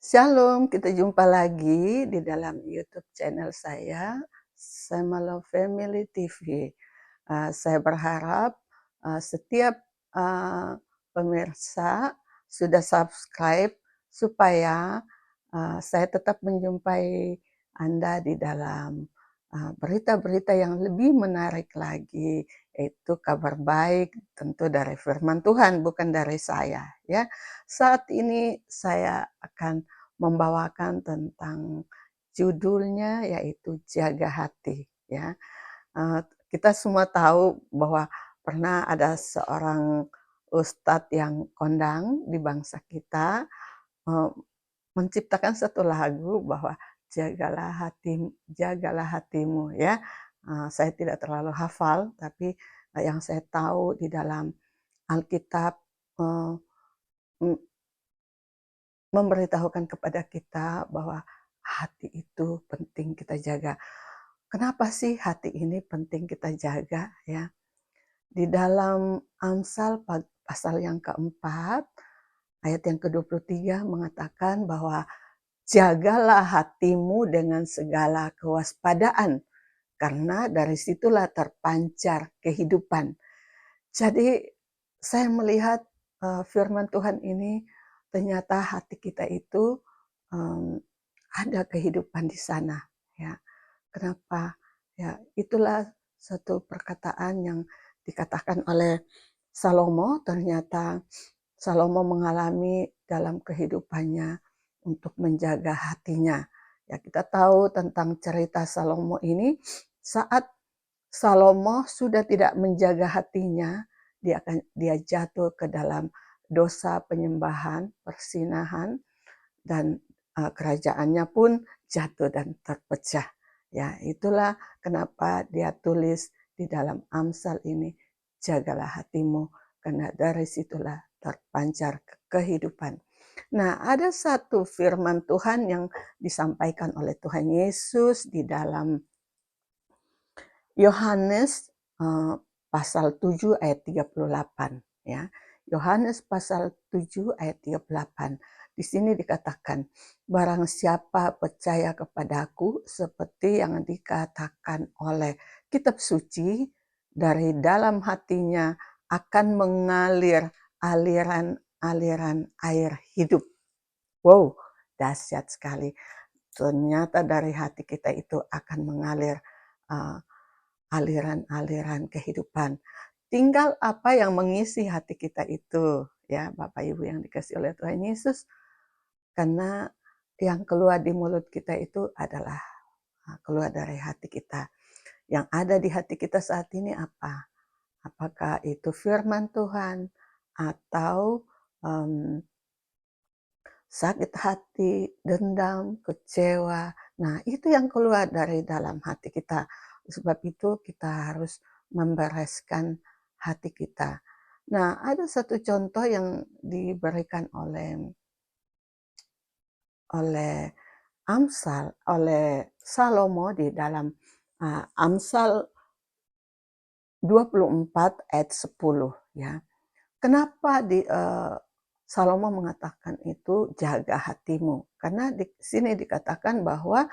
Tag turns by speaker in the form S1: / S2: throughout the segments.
S1: Shalom, kita jumpa lagi di dalam YouTube channel saya, Semalo Family TV. Saya berharap setiap pemirsa sudah subscribe supaya saya tetap menjumpai Anda di dalam berita-berita yang lebih menarik lagi, yaitu kabar baik tentu dari firman Tuhan, bukan dari saya. Ya, saat ini saya akan membawakan tentang judulnya yaitu jaga hati. Ya, Eee, kita semua tahu bahwa pernah ada seorang ustadz yang kondang di bangsa kita, eee, menciptakan satu lagu bahwa jagalah hatimu ya. Saya tidak terlalu hafal, tapi yang saya tahu di dalam Alkitab, eee, m memberitahukan kepada kita bahwa hati itu penting kita jaga. Kenapa sih hati ini penting kita jaga ya? Di dalam Amsal pasal yang keempat, ayat yang ke-23 mengatakan bahwa jagalah hatimu dengan segala kewaspadaan, karena dari situlah terpancar kehidupan. Jadi saya melihat firman Tuhan ini ternyata hati kita itu um, ada kehidupan di sana. Ya, kenapa? Ya, itulah satu perkataan yang dikatakan oleh Salomo. Ternyata Salomo mengalami dalam kehidupannya untuk menjaga hatinya. Ya, kita tahu tentang cerita Salomo ini saat Salomo sudah tidak menjaga hatinya, dia jatuh ke dalam dosa penyembahan, persinahan, dan kerajaannya pun jatuh dan terpecah. Ya, itulah kenapa dia tulis di dalam Amsal ini, jagalah hatimu, karena dari situlah terpancar kehidupan. Nah, ada satu firman Tuhan yang disampaikan oleh Tuhan Yesus di dalam Yohanes pasal 7 ayat 38 ya. Yohanes pasal 7 ayat 38. Di sini dikatakan, barang siapa percaya kepadaku seperti yang dikatakan oleh kitab suci, dari dalam hatinya akan mengalir aliran-aliran air hidup. Wow, dahsyat sekali. Ternyata dari hati kita itu akan mengalir uh, aliran-aliran kehidupan. Tinggal apa yang mengisi hati kita itu, ya Bapak Ibu yang dikasihi oleh Tuhan Yesus, karena yang keluar di mulut kita itu adalah keluar dari hati kita. Yang ada di hati kita saat ini apa? Apakah itu firman Tuhan atau um, sakit hati, dendam, kecewa. Nah, itu yang keluar dari dalam hati kita. Sebab itu kita harus membereskan hati kita. Nah, ada satu contoh yang diberikan oleh oleh oleh Salomo di dalam Amsal 24 ayat 10 ya. Kenapa Salomo mengatakan itu jaga hatimu? Karena di sini dikatakan bahwa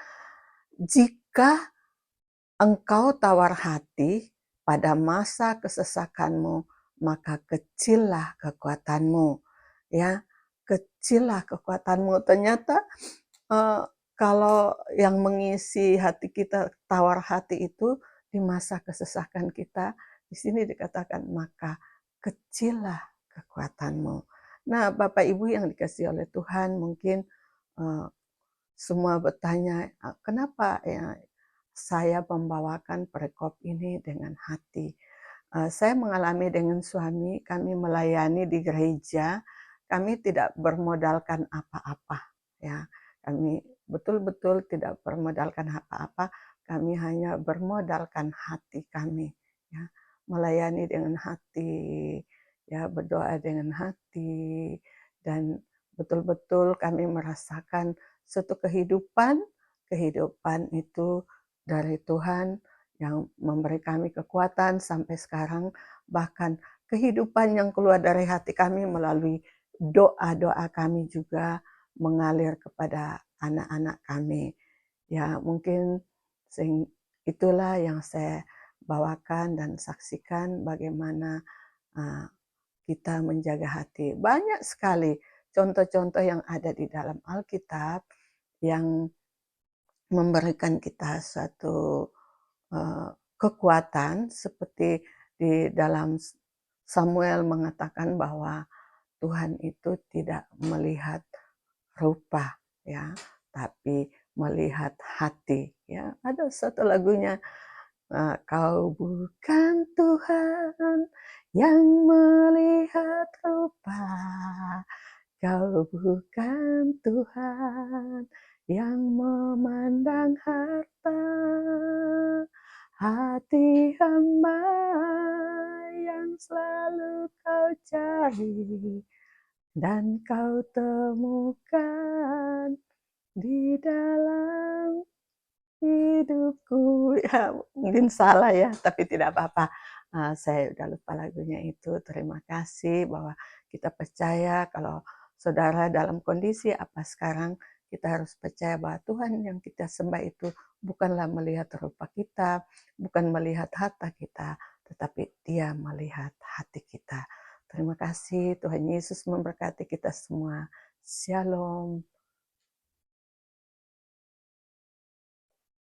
S1: jika engkau tawar hati pada masa kesesakanmu, maka kecillah kekuatanmu. Ya, kecillah kekuatanmu. Ternyata eh, kalau yang mengisi hati kita, tawar hati itu di masa kesesakan kita, di sini dikatakan maka kecillah kekuatanmu. Nah, Bapak Ibu yang dikasihi oleh Tuhan, mungkin eh, semua bertanya, kenapa ya saya membawakan perikop ini dengan hati. Saya mengalami dengan suami, kami melayani di gereja, kami tidak bermodalkan apa-apa ya. Kami betul-betul tidak bermodalkan apa-apa, kami hanya bermodalkan hati kami ya. Melayani dengan hati, ya berdoa dengan hati, dan betul-betul kami merasakan suatu kehidupan itu dari Tuhan yang memberi kami kekuatan sampai sekarang, bahkan kehidupan yang keluar dari hati kami melalui doa-doa kami juga mengalir kepada anak-anak kami. Ya mungkin itulah yang saya bawakan dan saksikan bagaimana kita menjaga hati. Banyak sekali contoh-contoh yang ada di dalam Alkitab yang memberikan kita suatu kekuatan, seperti di dalam Samuel mengatakan bahwa Tuhan itu tidak melihat rupa, ya, tapi melihat hati, ya. Ada satu lagunya, kau bukan Tuhan yang melihat rupa, kau bukan Tuhan yang memandang harta, hati hamba yang selalu kau cari dan kau temukan di dalam hidupku. Ya, mungkin salah ya, tapi tidak apa-apa. Saya udah lupa lagunya itu. Terima kasih bahwa kita percaya kalau saudara dalam kondisi apa sekarang, kita harus percaya bahwa Tuhan yang kita sembah itu bukanlah melihat rupa kita, bukan melihat harta kita, tetapi Dia melihat hati kita. Terima kasih, Tuhan Yesus memberkati kita semua. Shalom.